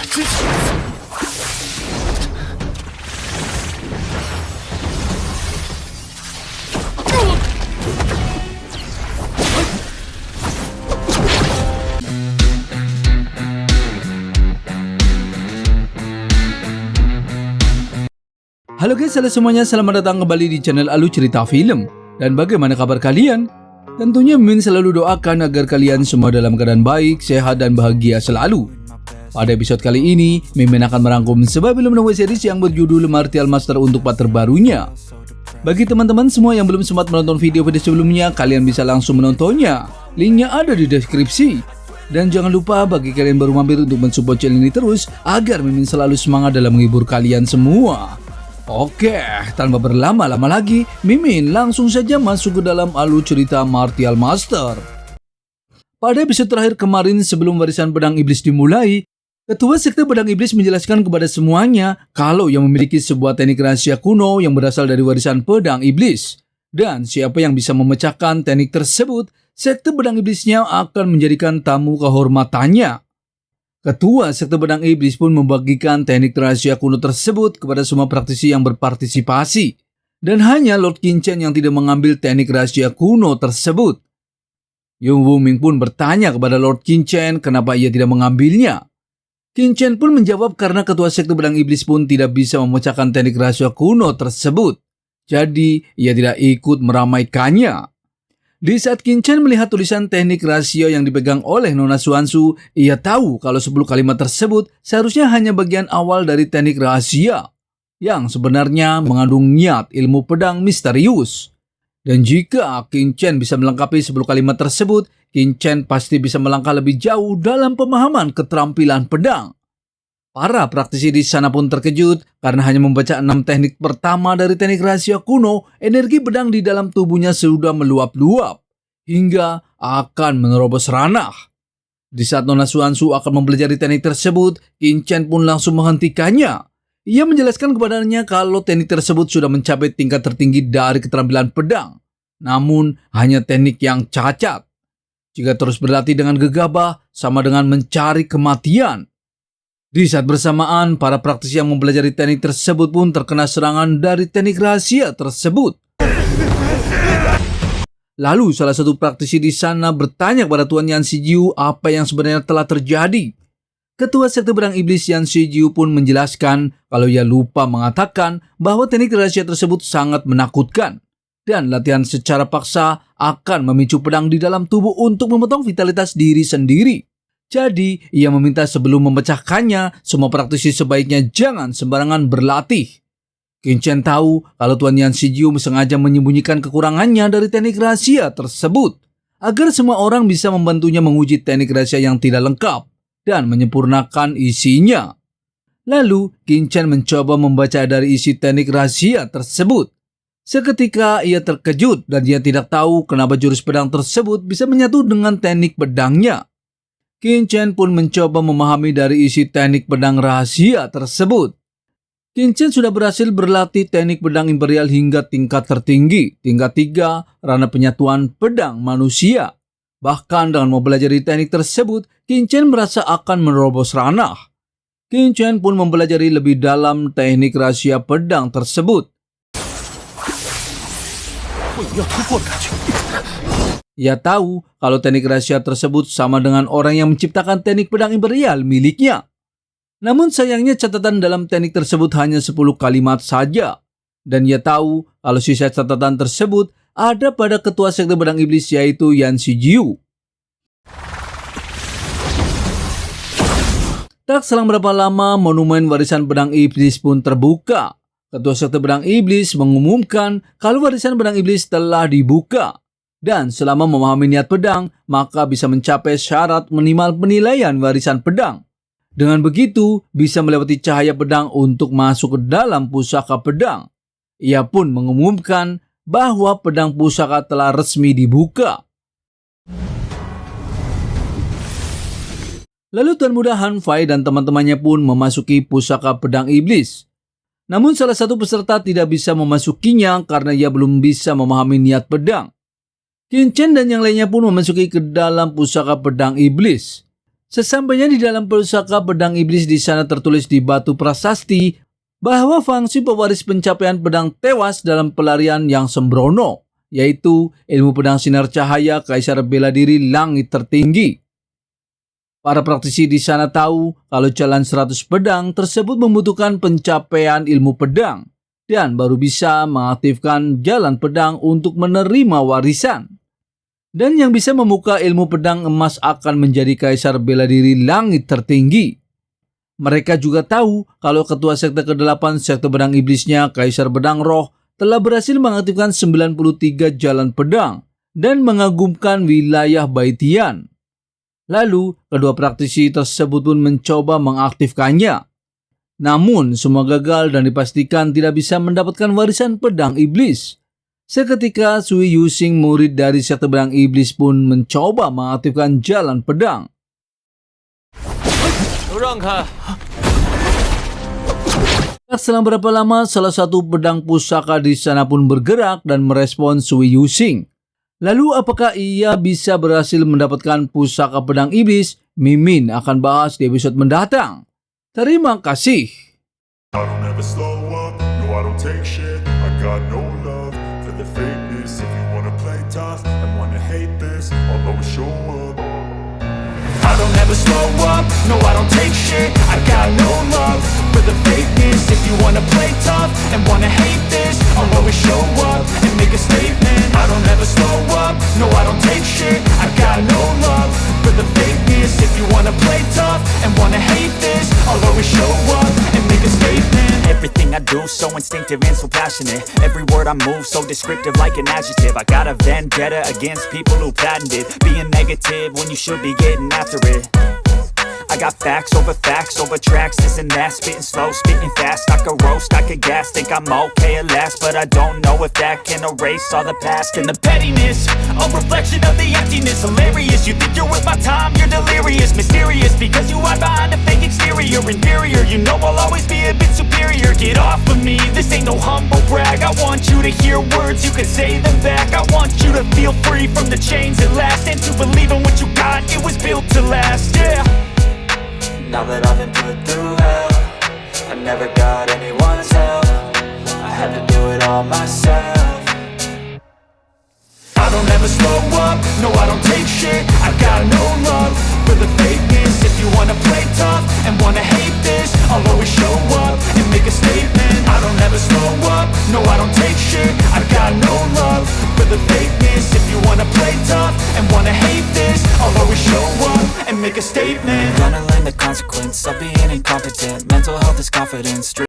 Halo guys, halo semuanya, selamat datang kembali di channel Alu Cerita Film. Dan bagaimana kabar kalian? Tentunya Min selalu doakan agar kalian semua dalam keadaan baik, sehat, dan bahagia selalu. Pada episode kali ini, Mimin akan merangkum sebuah film novel series yang berjudul Martial Master untuk part terbarunya. Bagi teman-teman semua yang belum sempat menonton video-video sebelumnya, kalian bisa langsung menontonnya. Linknya ada di deskripsi. Dan jangan lupa bagi kalian baru mampir untuk mensupport channel ini terus, agar Mimin selalu semangat dalam menghibur kalian semua. Oke, tanpa berlama-lama lagi, Mimin langsung saja masuk ke dalam alur cerita Martial Master. Pada episode terakhir kemarin sebelum warisan pedang iblis dimulai, Ketua Sekte Pedang Iblis menjelaskan kepada semuanya kalau yang memiliki sebuah teknik rahasia kuno yang berasal dari warisan pedang iblis. Dan siapa yang bisa memecahkan teknik tersebut, Sekte Pedang Iblisnya akan menjadikan tamu kehormatannya. Ketua Sekte Pedang Iblis pun membagikan teknik rahasia kuno tersebut kepada semua praktisi yang berpartisipasi. Dan hanya Lord Qin Chen yang tidak mengambil teknik rahasia kuno tersebut. Yung Wuming pun bertanya kepada Lord Qin Chen kenapa ia tidak mengambilnya. Qin Chen pun menjawab karena Ketua Sekte Pedang Iblis pun tidak bisa memecahkan teknik rahasia kuno tersebut. Jadi ia tidak ikut meramaikannya. Di saat Qin Chen melihat tulisan teknik rahasia yang dipegang oleh Nona Xuanzu, ia tahu kalau 10 kalimat tersebut seharusnya hanya bagian awal dari teknik rahasia, yang sebenarnya mengandung niat ilmu pedang misterius. Dan jika Qin Chen bisa melengkapi 10 kalimat tersebut, Qin Chen pasti bisa melangkah lebih jauh dalam pemahaman keterampilan pedang. Para praktisi di sana pun terkejut karena hanya membaca 6 teknik pertama dari teknik rahasia kuno, energi pedang di dalam tubuhnya sudah meluap-luap hingga akan menerobos ranah. Di saat Nona Xuanzu akan mempelajari teknik tersebut, Qin Chen pun langsung menghentikannya. Ia menjelaskan kepadanya kalau teknik tersebut sudah mencapai tingkat tertinggi dari keterampilan pedang, namun hanya teknik yang cacat. Jika terus berlatih dengan gegabah, sama dengan mencari kematian. Di saat bersamaan, para praktisi yang mempelajari teknik tersebut pun terkena serangan dari teknik rahasia tersebut. Lalu salah satu praktisi di sana bertanya kepada Tuan Yan Shijiu apa yang sebenarnya telah terjadi. Ketua Sekte Pedang Iblis Yan Shijiu pun menjelaskan kalau ia lupa mengatakan bahwa teknik rahasia tersebut sangat menakutkan. Dan latihan secara paksa akan memicu pedang di dalam tubuh untuk memotong vitalitas diri sendiri. Jadi, ia meminta sebelum memecahkannya, semua praktisi sebaiknya jangan sembarangan berlatih. Qin Chen tahu kalau Tuan Yan Shijiu sengaja menyembunyikan kekurangannya dari teknik rahasia tersebut, agar semua orang bisa membantunya menguji teknik rahasia yang tidak lengkap dan menyempurnakan isinya. Lalu, Qin Chen mencoba membaca dari isi teknik rahasia tersebut. Seketika ia terkejut dan dia tidak tahu kenapa jurus pedang tersebut bisa menyatu dengan teknik pedangnya. Qin Chen pun mencoba memahami dari isi teknik pedang rahasia tersebut. Qin Chen sudah berhasil berlatih teknik pedang imperial hingga tingkat tertinggi, tingkat 3, ranah penyatuan pedang manusia. Bahkan dengan mempelajari teknik tersebut, Qin Chen merasa akan menerobos ranah. Qin Chen pun mempelajari lebih dalam teknik rahasia pedang tersebut. Ia tahu kalau teknik rahasia tersebut sama dengan orang yang menciptakan teknik pedang imperial miliknya. Namun sayangnya catatan dalam teknik tersebut hanya 10 kalimat saja. Dan ia tahu kalau sisa catatan tersebut ada pada Ketua Sekte Pedang Iblis yaitu Yan Shijiu. Tak selang berapa lama monumen warisan pedang iblis pun terbuka. Ketua Sekte Pedang Iblis mengumumkan kalau warisan pedang iblis telah dibuka. Dan selama memahami niat pedang, maka bisa mencapai syarat minimal penilaian warisan pedang. Dengan begitu, bisa melewati cahaya pedang untuk masuk ke dalam pusaka pedang. Ia pun mengumumkan bahwa pedang pusaka telah resmi dibuka. Lalu Tuan Muda Han Fei dan teman-temannya pun memasuki pusaka pedang iblis. Namun salah satu peserta tidak bisa memasukinya karena ia belum bisa memahami niat pedang. Qin Chen dan yang lainnya pun memasuki ke dalam pusaka pedang iblis. Sesampainya di dalam pusaka pedang iblis, di sana tertulis di batu prasasti bahwa fungsi pewaris pencapaian pedang tewas dalam pelarian yang sembrono, yaitu ilmu pedang sinar cahaya kaisar bela diri langit tertinggi. Para praktisi di sana tahu kalau jalan 100 pedang tersebut membutuhkan pencapaian ilmu pedang dan baru bisa mengaktifkan jalan pedang untuk menerima warisan. Dan yang bisa membuka ilmu pedang emas akan menjadi kaisar bela diri langit tertinggi. Mereka juga tahu kalau ketua sekte ke-8 sekte pedang iblisnya, Kaisar Pedang Roh, telah berhasil mengaktifkan 93 jalan pedang dan mengagumkan wilayah Baitian. Lalu, kedua praktisi tersebut pun mencoba mengaktifkannya. Namun, semua gagal dan dipastikan tidak bisa mendapatkan warisan pedang iblis. Seketika, Sui Yusing, murid dari sekte pedang iblis, pun mencoba mengaktifkan jalan pedang. Selang berapa lama, salah satu pedang pusaka di sana pun bergerak dan merespon Sui Yusing. Lalu apakah ia bisa berhasil mendapatkan pusaka pedang iblis? Mimin akan bahas di episode mendatang. Terima kasih. I don't ever slow up, no I don't take shit. I got no love for the fakeness. If you wanna play tough and wanna hate this, I'll always show up. I don't ever slow up, no I don't take shit. I got no love for the fakeness. If you wanna play tough and wanna hate this, I'll always show up and make a statement. I don't ever slow up, no I don't take shit. I got no love for the fakeness. If you wanna play tough and wanna hate this, I'll always show up and make a statement. Everything I do so instinctive and so passionate. Every word I move so descriptive like an adjective. I got a vendetta against people who patented being negative when you should be getting after it. I got facts over tracks, this and that. Spitting slow, spitting fast. I could roast, I could gas. Think I'm okay at last, but I don't know if that can erase all the past. And the pettiness, a reflection of the emptiness. Hilarious, you think you're worth my time, you're delirious. Mysterious, because you hide behind a fake exterior. Inferior, you know I'll always be a bit superior. Get off of me, this ain't no humble brag. I want you to hear words, you can say them back. I want you to feel free from the chains at last, and to believe in what you got, it was built to last, yeah. Now that I've been put through hell, I never got anyone's help. I had to do it all myself. I don't ever slow up, no I don't take shit. I got no love for the fakeness. If you wanna play tough and wanna hate this, I'll always show up and make a statement. I don't ever slow up, no I don't take shit. I got no love for the fakeness. If you wanna play tough and wanna hate this, I'll always show up and make a statement. Gonna learn the consequence of being incompetent. Mental health is confidence.